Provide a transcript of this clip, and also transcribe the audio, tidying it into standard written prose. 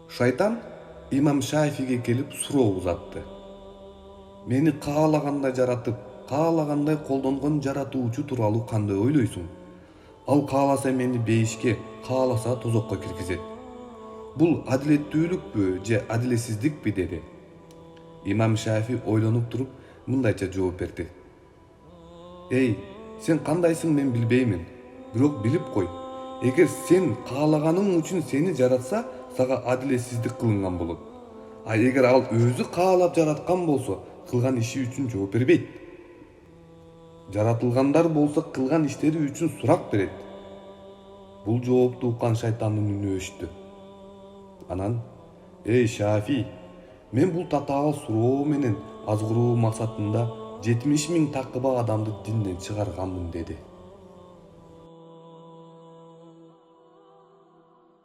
Шайтан имам Шафиге келип суроо узатты. Мени каалагандай жаратып, каалагандай колдонгон жаратуучу тууралуу кандай ойлойсуң? Ал кааласа мени бейишке, кааласа тозокко киргизет. Бул адилеттүүлүкпү же адилетсиздикпи деди. Имам Шафи ойлонуп туруп мындайча жооп берди. Эй, сен кандайсың мен билбеймин. Бирок билип кой. Эгер сен каалаганың үчүн сени жаратса, сага адилетсиздик кылынган болот. А эгер ал өзү каалап жараткан болсо, кылган иши үчүн жооп бербейт. Жаратылгандар болсо кылган иштери үчүн сурак берет. Бул жоопту уккан шайтандын үнү өчтү. Анан, эй Шафи, мен бул татаал суроо менен азгыруу максатында 70 000 такыба адамды динден чыгарганмын деди.